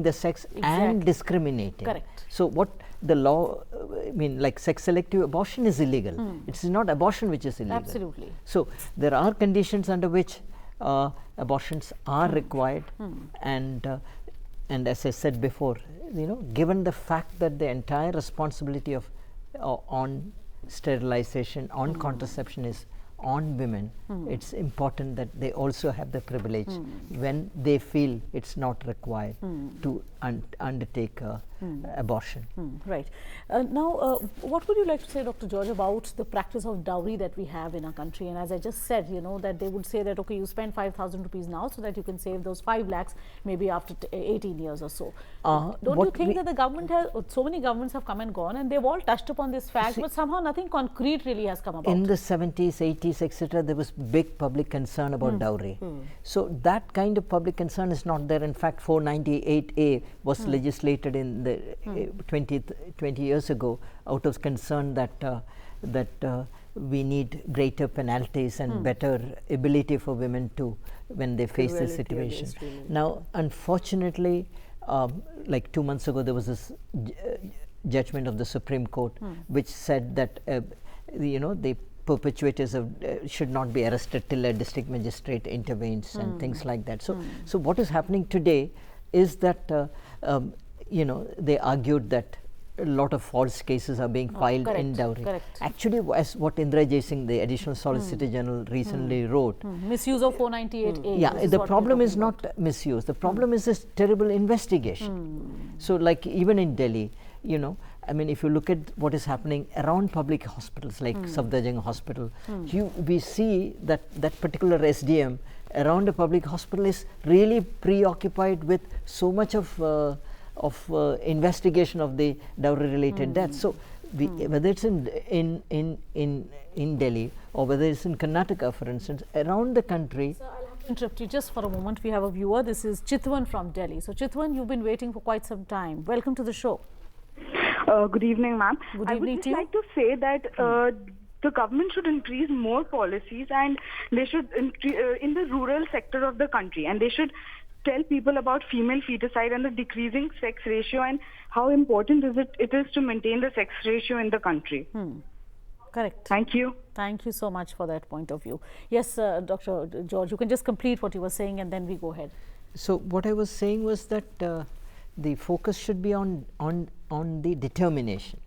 the sex and discriminating. Correct. So what the law, I mean, like sex selective abortion is illegal. It is not abortion which is illegal. Absolutely. So there are conditions under which abortions are required, and as I said before, given the fact that the entire responsibility of on sterilization, on contraception is on women, it's important that they also have the privilege when they feel it's not required to undertake abortion. Right. Now, what would you like to say, Dr. George, about the practice of dowry that we have in our country? And as I just said, that they would say that, okay, you spend 5,000 rupees now so that you can save those 5 lakhs maybe after 18 years or so. Don't you think that the government has, so many governments have come and gone and they've all touched upon this fact, but somehow nothing concrete really has come about? In the 70s, 80s, etc., there was big public concern about dowry. So that kind of public concern is not there. In fact, 498A was legislated in the 20 years ago out of concern that we need greater penalties and better ability for women to, when they face this situation. Now, unfortunately, like 2 months ago, there was this judgment of the Supreme Court which said that the perpetrators of should not be arrested till a district magistrate intervenes and things like that. So what is happening today is that they argued that a lot of false cases are being filed in dowry. Actually, as what Indra Jaising, the additional Solicitor General, recently wrote, misuse of 498A. Yeah, the problem is not misuse. The problem is this terrible investigation. So, like even in Delhi, I mean, if you look at what is happening around public hospitals like Safdarjung Hospital, we see that that particular SDM around a public hospital is really preoccupied with so much of investigation of the dowry-related deaths. So, whether it's in Delhi or whether it's in Karnataka, for instance, around the country. So, I'll have to interrupt you just for a moment. We have a viewer. This is Chitwan from Delhi. So, Chitwan, you've been waiting for quite some time. Welcome to the show. Good evening, ma'am. Good I evening would to just you. like to say that the government should increase more policies, and they should in the rural sector of the country, and they should tell people about female feticide and the decreasing sex ratio and how important it is to maintain the sex ratio in the country. Correct. Thank you. Thank you so much for that point of view. Yes, Dr. George, you can just complete what you were saying and then we go ahead. So, what I was saying was that the focus should be on the determination.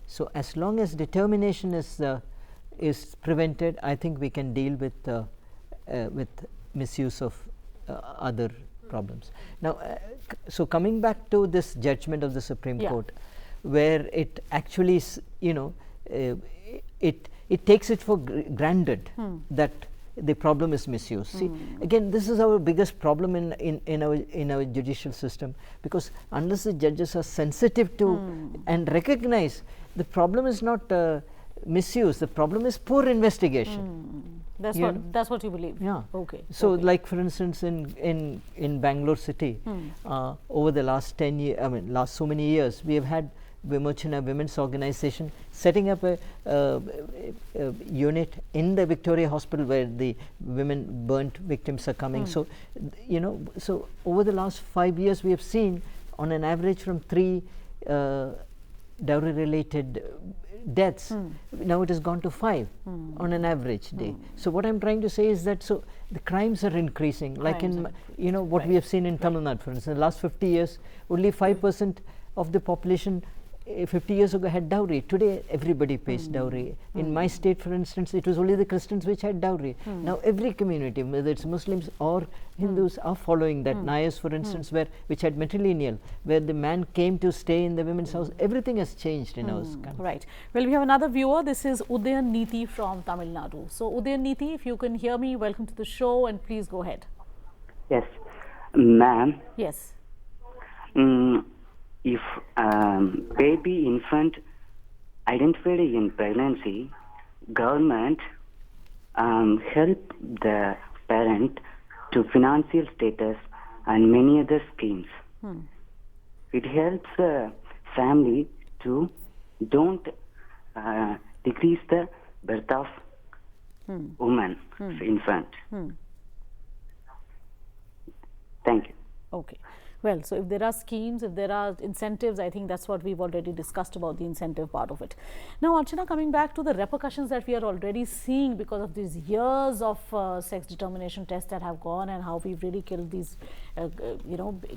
So, as long as determination is prevented, I think we can deal with misuse of other problems. Now, so coming back to this judgment of the Supreme Court, where it actually, it takes it for granted that the problem is misuse. See, again, this is our biggest problem in our judicial system, because unless the judges are sensitive to and recognize the problem is not misuse, the problem is poor investigation. That's what you believe. Yeah. Okay. So, like for instance, in Bangalore city, over the last 10 years, I mean, last so many years, we have had Vimochana Women's Organization setting up a unit in the Victoria Hospital where the women burnt victims are coming. So, so over the last 5 years, we have seen on an average from 3 dowry-related deaths. Now it has gone to 5 on an average day. So what I'm trying to say is that the crimes are increasing, like in what we have seen in Tamil Nadu, for instance. In the last 50 years, only 5% of the population 50 years ago had dowry. Today everybody pays dowry. In my state, for instance, it was only the Christians which had dowry. Now every community, whether it's Muslims or Hindus, are following that. Nayars, for instance, which had matrilineal, where the man came to stay in the women's house. Everything has changed in our country. Right. Well, we have another viewer. This is Udayan Niti from Tamil Nadu. So Udayan Niti, if you can hear me, welcome to the show and please go ahead. Yes, ma'am. Yes. If baby infant identified in pregnancy, government help the parent to financial status and many other schemes. It helps the family to don't decrease the birth of woman, infant. Thank you. Okay. Well, so if there are schemes, if there are incentives, I think that's what we've already discussed about the incentive part of it. Now, Archana, coming back to the repercussions that we are already seeing because of these years of sex determination tests that have gone and how we've really killed these,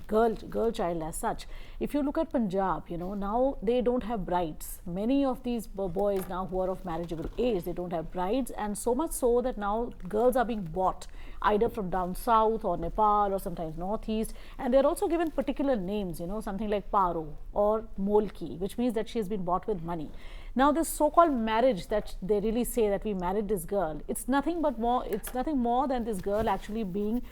girl child as such. If you look at Punjab, now they don't have brides. Many of these boys now who are of marriageable age, they don't have brides, and so much so that now girls are being bought either from down south or Nepal or sometimes northeast, and they're also given particular names, something like Paro or Molki, which means that she has been bought with money. Now, this so-called marriage that they really say that we married this girl, it's nothing more than this girl actually being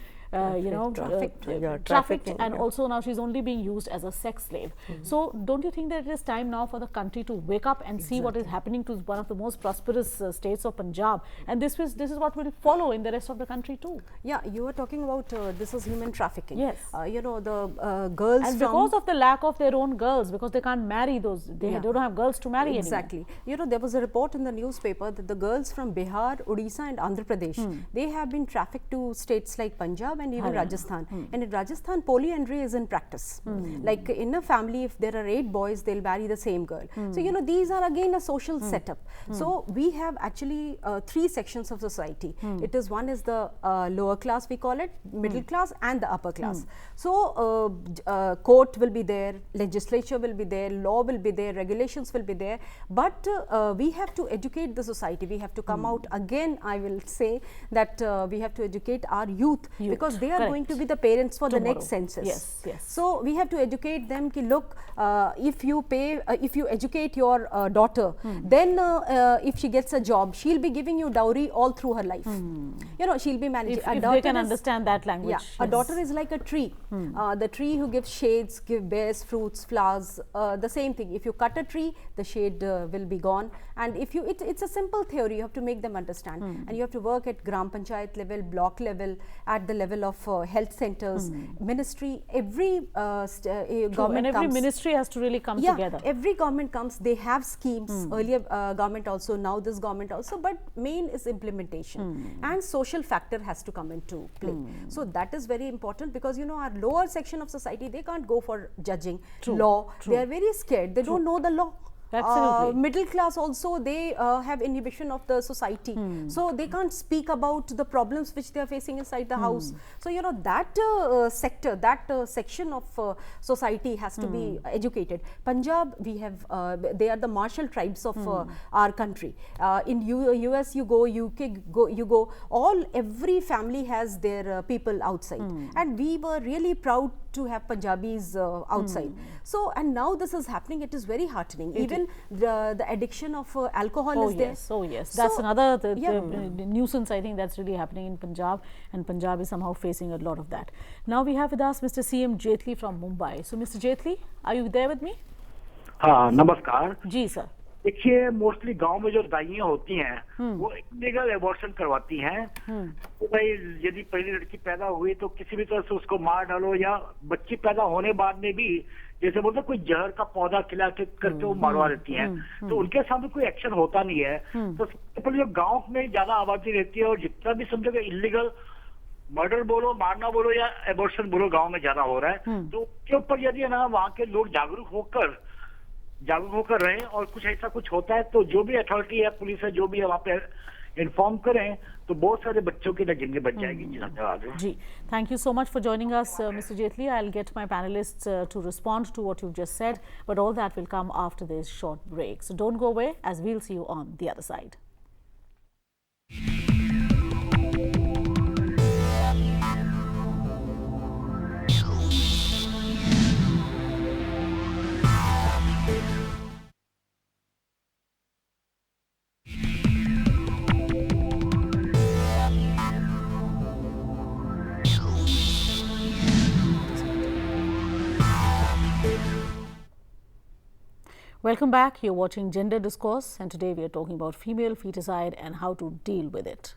trafficked, and also now she's only being used as a sex slave. So don't you think that it is time now for the country to wake up and see what is happening to one of the most prosperous states of Punjab, and this is what will follow in the rest of the country too? Yeah, you were talking about this is human trafficking. Yes. The girls, and because of the lack of their own girls, because they can't marry those, they don't have girls to marry exactly anymore. There was a report in the newspaper that the girls from Bihar, Odisha and Andhra Pradesh, they have been trafficked to states like Punjab and even Rajasthan. And in Rajasthan, polyandry is in practice. Like in a family, if there are 8 boys, they'll marry the same girl. So these are again a social setup. So we have actually 3 sections of society. It is one is the lower class, we call it, middle class and the upper class. So court will be there, legislature will be there, law will be there, regulations will be there, but we have to educate the society. We have to come out again. I will say that we have to educate our youth because they are going to be the parents for tomorrow. The next census. Yes. So we have to educate them ki look, if you educate your daughter, then if she gets a job, she'll be giving you dowry all through her life. She'll be managing. If they can understand that language. Yeah, a daughter is like a tree. The tree who gives shades, bears fruits, flowers. The same thing. If you cut a tree, the shade will be gone. And if you, it's a simple theory. You have to make them understand, and you have to work at Gram Panchayat level, block level, at the level of health centers, ministry. Every government and every ministry has to really come together. Every government comes. They have schemes. Earlier government also, now this government also. But main is implementation, and social factor has to come into play. So that is very important because our lower section of society, they can't go for judging law. They are very scared. They don't know the law. Absolutely. Middle class also, they have inhibition of the society, so they can't speak about the problems which they are facing inside the house. So that sector, that section of society has to be educated. Punjab, we have they are the martial tribes of our country. In US you go, UK every family has their people outside, and we were really proud to have Punjabis outside. So, and now this is happening. It is very heartening. Even the addiction of alcohol is there. Oh yes, that's another the nuisance, I think, that's really happening in Punjab, and Punjab is somehow facing a lot of that. Now we have with us Mr. CM Jetli from Mumbai. So Mr. Jetli, are you there with me? हाँ, नमस्कार जी sir. देखिए, mostly गांव में जो दाइयां होती हैं वो illegal abortion करवाती हैं. तो भाई यदि पहली लड़की पैदा हुई तो किसी भी तरह से उसको मार डालो, या बच्ची पैदा होने बाद में भी जैसे बोलते कोई जहर का पौधा खिला के करके वो मरवा देती हैं. तो उनके सामने कोई एक्शन होता नहीं है. तो सबसे पहले जो गाँव में ज्यादा आबादी रहती है और जितना भी समझो इलीगल मर्डर बोलो, मारना बोलो या एबॉर्शन बोलो, गाँव में ज्यादा हो रहा है. तो उसके ऊपर यदि ना वहाँ के लोग जागरूक होकर रहें और कुछ ऐसा कुछ होता है तो जो भी अथॉरिटी है, पुलिस है, जो भी है वहाँ पे इन्फॉर्म करें तो बहुत सारे बच्चों की जिंदगी बच जाएगी. जी, thank you so much for joining us, Mr. Jetli. I'll get my panelists to respond to what you've just said, but all that will come after this short break. So don't go away, as we'll see you on the other side. Welcome back. You're watching Gender Discourse, and today we are talking about female feticide and how to deal with it.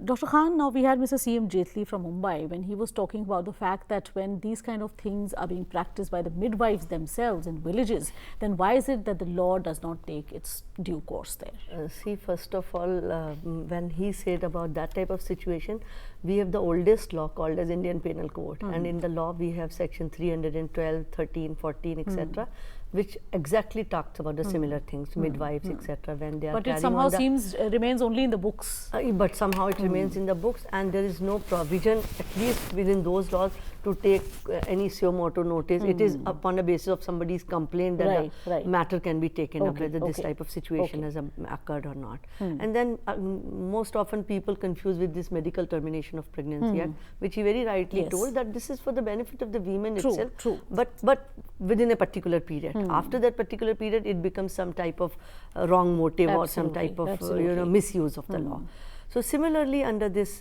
Dr. Khan, now we had Mr. C.M. Jaitley from Mumbai when he was talking about the fact that when these kind of things are being practiced by the midwives themselves in villages, then why is it that the law does not take its due course there? See, first of all, when he said about that type of situation, we have the oldest law called as Indian Penal Code, and in the law we have section 312, 13, 14, etc. which exactly talks about the similar things, midwives, etc. when they are. But it somehow remains only in the books. But somehow it remains in the books, and there is no provision, at least within those laws, to take any suo motu notice. It is upon the basis of somebody's complaint that the matter can be taken up, whether this type of situation has occurred or not. And then most often people confuse with this medical termination of pregnancy act, which he very rightly told that this is for the benefit of the women itself, but within a particular period. After that particular period, it becomes some type of wrong motive or some type of misuse of the law. So similarly, under this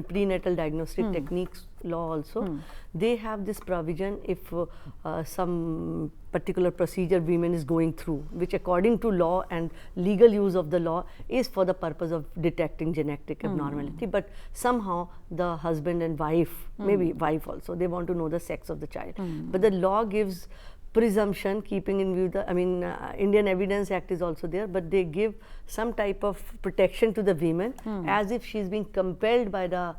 prenatal diagnostic techniques law also, they have this provision if some particular procedure women is going through, which according to law and legal use of the law is for the purpose of detecting genetic abnormality, but somehow the husband and wife, maybe wife also, they want to know the sex of the child. But the law gives presumption, keeping in view the, Indian Evidence Act is also there, but they give some type of protection to the women as if she's being compelled by the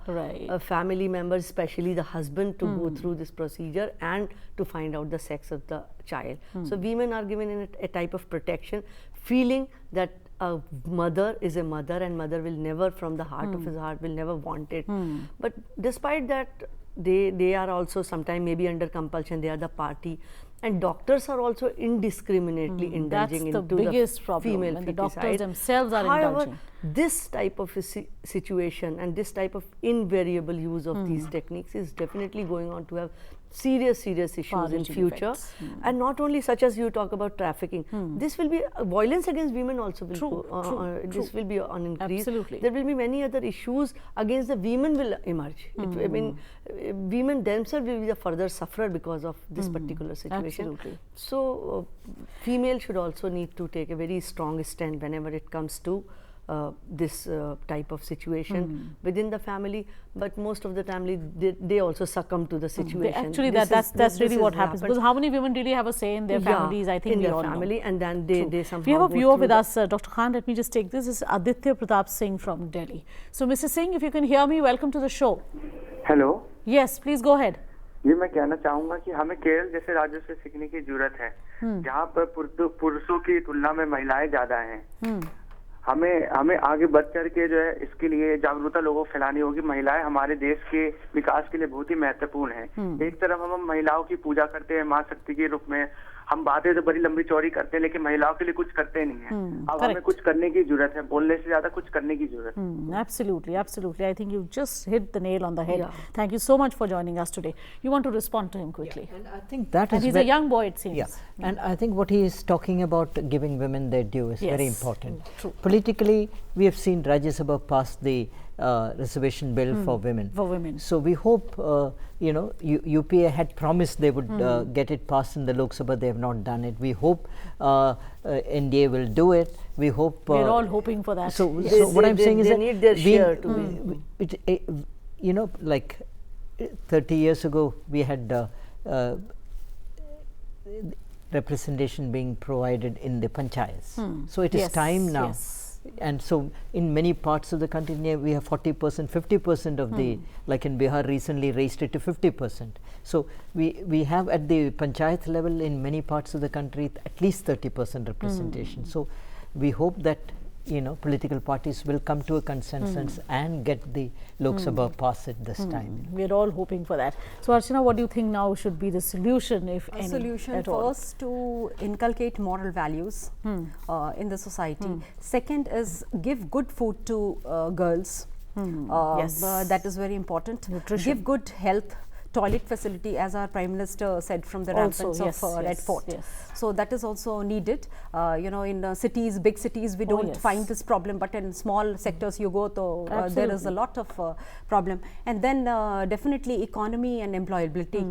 family members, especially the husband, to go through this procedure and to find out the sex of the child. So women are given a type of protection, feeling that a mother is a mother and mother will never, from the heart of his heart, will never want it. But despite that, they are also sometimes maybe under compulsion, they are the party. And doctors are also indiscriminately indulging into the biggest problem, female when the doctors themselves are However, indulging. This type of situation and this type of invariable use of these techniques is definitely going on to have serious issues in future. And not only such as you talk about trafficking, this will be violence against women also will this will be on increase. Absolutely. There will be many other issues against the women will emerge. Women themselves will be the further sufferer because of this particular situation. Absolutely. So female should also need to take a very strong stand whenever it comes to this type of situation within the family, but most of the time they also succumb to the situation. Actually, that's really what happens, because how many women really have a say in their families? I think in we their all family, know. and then they somehow. We have a viewer with us, Dr. Khan. Let me just take this. This is Aditya Pratap Singh from Delhi. So, Mr. Singh, if you can hear me, welcome to the show. Hello. Yes, please go ahead. ये मैं कहना चाहूंगा कि हमें केरल जैसे राज्यों से सीखने की जरूरत है, जहाँ पर पुरुषों की तुलना में महिलाएं ज्यादा हैं। हमें आगे बढ़ चढ़ के जो है इसके लिए जागरूकता लोगों को फैलानी होगी। महिलाएं हमारे देश के विकास के लिए बहुत ही महत्वपूर्ण है। एक तरफ हम महिलाओं की पूजा करते हैं माँ शक्ति के रूप में, हम बातें तो बड़ी लंबी चौड़ी करते हैं, लेकिन महिलाओं के लिए कुछ करते नहीं है। अब हमें कुछ करने की जरूरत है, बोलने से ज्यादा कुछ करने की जरूरत है। Absolutely, absolutely. I think you just hit the nail on the head. Thank you so much for joining us today. You want to respond to him quickly? And I think that is. And he's a young boy, it seems. Yeah, and I think what he is talking about, giving women their due, is very important. True. Politically, we have seen Rajya Sabha pass the reservation bill for women. For women. So we hope, UPA had promised they would get it passed in the Lok Sabha. They have not done it. We hope NDA will do it. We hope. We're all hoping for that. So what I'm saying is that need their share to be. Like 30 years ago, we had representation being provided in the panchayats. So it is time now. Yes. And so in many parts of the country, we have 40%, 50% of the, like in Bihar recently raised it to 50%. So we have at the panchayat level in many parts of the country at least 30% representation. So we hope that political parties will come to a consensus and get the Lok Sabha pass it this time. We're all hoping for that. So, Archana, what do you think now should be the solution, if any? Solution first to inculcate moral values in the society. Second is give good food to girls. Yes. That is very important. Nutrition. Give good health toilet facility, as our Prime Minister said, from the Also, ramparts of Red Fort. So that is also needed. You know, in cities, big cities, we don't find this problem, but in small sectors you go to, there is a lot of problem. And then definitely economy and employability.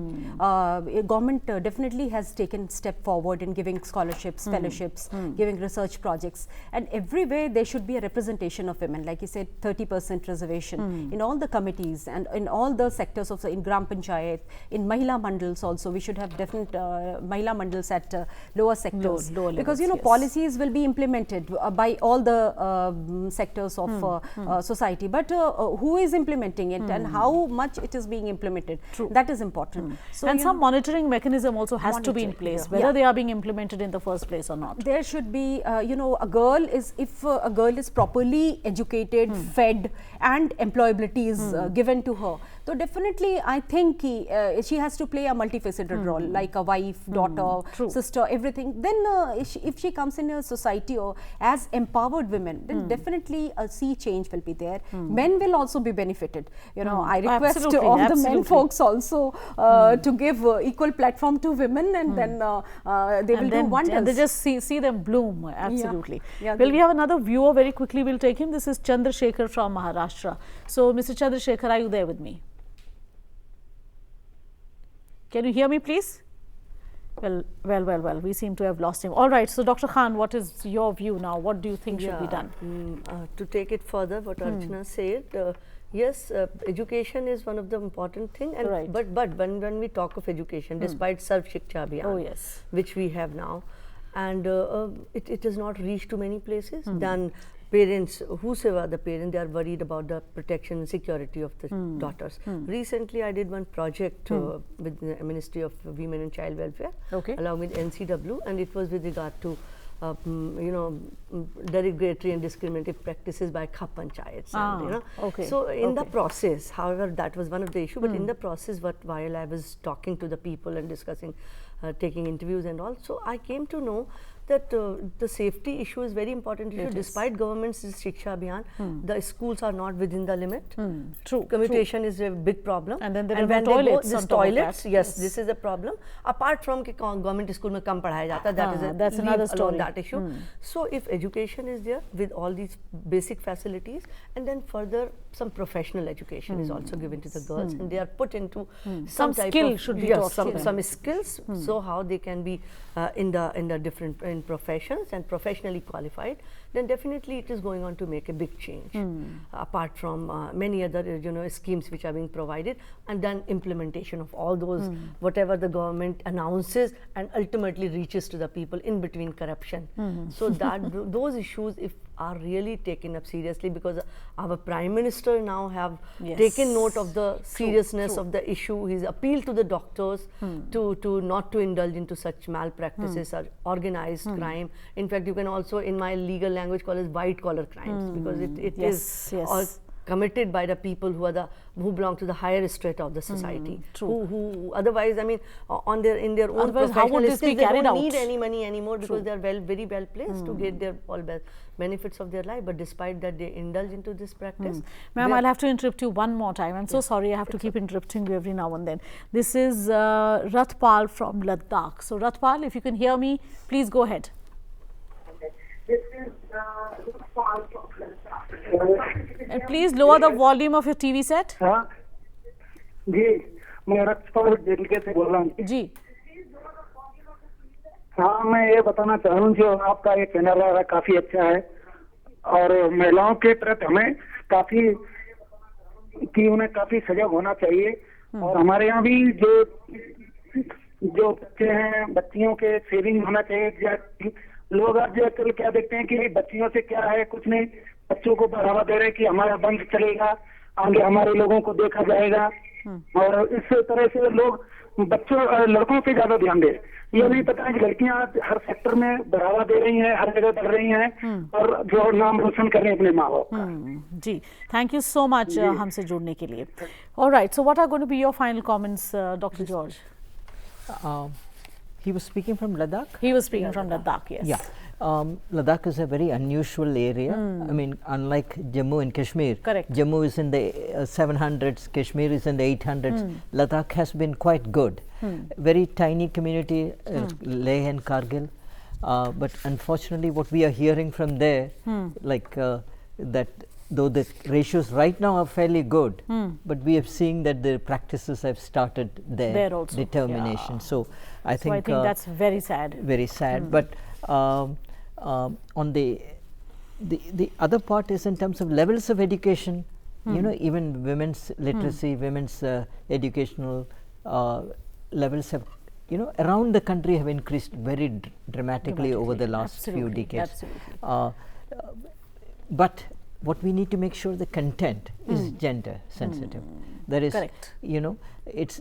Government definitely has taken step forward in giving scholarships, fellowships, giving research projects, and everywhere there should be a representation of women. Like you said, 30% reservation in all the committees and in all the sectors of in Gram Panchayat, in Mahila Mandals also. We should have definite Mahila Mandals at lower sectors, because you know policies will be implemented by all the sectors of society, but who is implementing it and how much it is being implemented, that is important. So and some monitoring mechanism also has to be in place, whether they are being implemented in the first place or not. There should be, you know, a girl is, if a girl is properly educated, fed, and employability is given to her, so definitely I think she has to play a multifaceted role, like a wife, daughter, sister, everything. Then if she comes in a society or as empowered women, then definitely a sea change will be there. Men will also be benefited. You know, I request all the men folks also to give equal platform to women, and then they will do wonders. And they just see them bloom. Absolutely. Well, we have another viewer very quickly. We'll take him. This is Chandrasekhar from Maharashtra. So, Mr. Chandrasekhar, are you there with me? Can you hear me, please? Well, we seem to have lost him. All right, so Dr. Khan, what is your view now? What do you think should be done? To take it further, what Archana said, yes, education is one of the important things. And but when we talk of education, despite Sarv Shiksha Abhiyan, which we have now, and it has not reached to many places, then parents, whosoever the parent, they are worried about the protection and security of the daughters. Recently, I did one project with the Ministry of Women and Child Welfare, along with NCW, and it was with regard to you know, derogatory and discriminatory practices by Khap Panchayats. And, you know, so in the process, however, that was one of the issues, but in the process, while I was talking to the people and discussing, taking interviews and all, so I came to know that the safety issue is very important issue. Despite government's Shiksha Abhiyan, the schools are not within the limit. Commutation is a big problem. And then there are no toilets. Toilets, yes, this is a problem. Apart from कि government school में कम पढ़ाया जाता, that's another story. That issue. So if education is there with all these basic facilities, and then further some professional education is also given to the girls, and they are put into some type skill of, should be taught. Some skills, so how they can be in the different professions and professionally qualified, then definitely it is going on to make a big change. Apart from many other schemes which are being provided, and then implementation of all those whatever the government announces and ultimately reaches to the people, in between corruption. So that those issues, if are really taken up seriously, because our Prime Minister now have taken note of the seriousness of the issue. He's appealed to the doctors to not to indulge into such malpractices or organized crime. In fact, you can also, in my legal language, call it white collar crimes, because it is all committed by the people who belong to the higher strata of the society, who otherwise, I mean, in their own professional skills, they don't need any money anymore, because they are very well placed to get their all benefits of their life. But despite that, they indulge into this practice. Ma'am, I'll have to interrupt you one more time. I'm so sorry, I have to keep interrupting you every now and then. This is Ratpal from Ladakh. So Ratpal, if you can hear me, please go ahead. And please lower the volume of your TV set. जी, मैं रक्षपाल दिल्ली से बोल रहा हूँ। जी। हाँ, मैं ये बताना चाह रहा हूँ जो आपका ये चैनल है काफी अच्छा है, और महिलाओं के प्रति हमें उन्हें काफी सजग होना चाहिए। और हमारे यहाँ भी जो बच्चे हैं, बच्चियों के सेविंग होना चाहिए। लोग आजकल क्या देखते हैं कि बच्चियों से क्या है, कुछ नहीं, बच्चों को बढ़ावा दे रहे हैं कि हमारा बंद चलेगा, आगे हमारे लोगों को देखा जाएगा, और इस तरह से लोग लड़कों पे ज्यादा ध्यान दे। ये नहीं पता है कि लड़कियां हर सेक्टर में बढ़ावा दे रही हैं, हर जगह बढ़ रही हैं, और जो नाम रोशन कर रही हैं अपने माँ बाप का। जी, थैंक यू सो मच हमसे जुड़ने के लिए। Alright, so what are going to be your final comments, doctor George? He was speaking from Ladakh? He was speaking from Ladakh, yes. Yeah. Ladakh is a very unusual area. I mean, unlike Jammu and Kashmir. Correct. Jammu is in the 700s, Kashmir is in the 800s. Ladakh has been quite good. Very tiny community, Leh and Kargil. But unfortunately, what we are hearing from there, like that, though the ratios right now are fairly good, but we have seen that the practices have started there also. Determination. So I think that's very sad. Very sad. But on the other part is in terms of levels of education. You know, even women's literacy, women's educational levels have, you know, around the country have increased very dramatically over the last few decades. But what we need to make sure the content is gender sensitive. That is, correct. You know, it's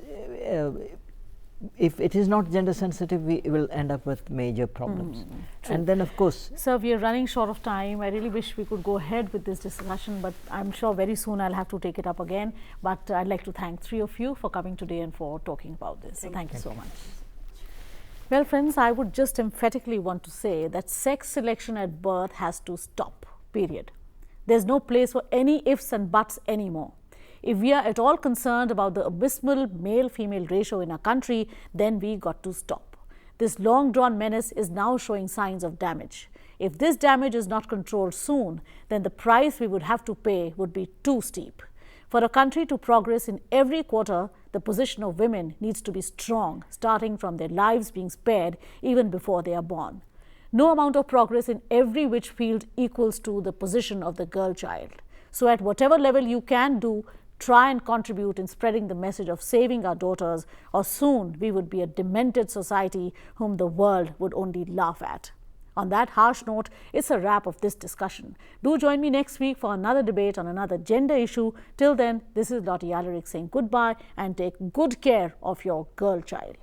if it is not gender sensitive, we will end up with major problems. And then, of course, sir, we are running short of time. I really wish we could go ahead with this discussion, but I'm sure very soon I'll have to take it up again. But I'd like to thank three of you for coming today and for talking about this. Thank you so much. Well, friends, I would just emphatically want to say that sex selection at birth has to stop, period. There's no place for any ifs and buts anymore. If we are at all concerned about the abysmal male-female ratio in our country, then we got to stop. This long-drawn menace is now showing signs of damage. If this damage is not controlled soon, then the price we would have to pay would be too steep. For a country to progress in every quarter, the position of women needs to be strong, starting from their lives being spared even before they are born. No amount of progress in every which field equals to the position of the girl child. So at whatever level you can do, try and contribute in spreading the message of saving our daughters, or soon we would be a demented society whom the world would only laugh at. On that harsh note, it's a wrap of this discussion. Do join me next week for another debate on another gender issue. Till then, this is Lottie Alaric saying goodbye and take good care of your girl child.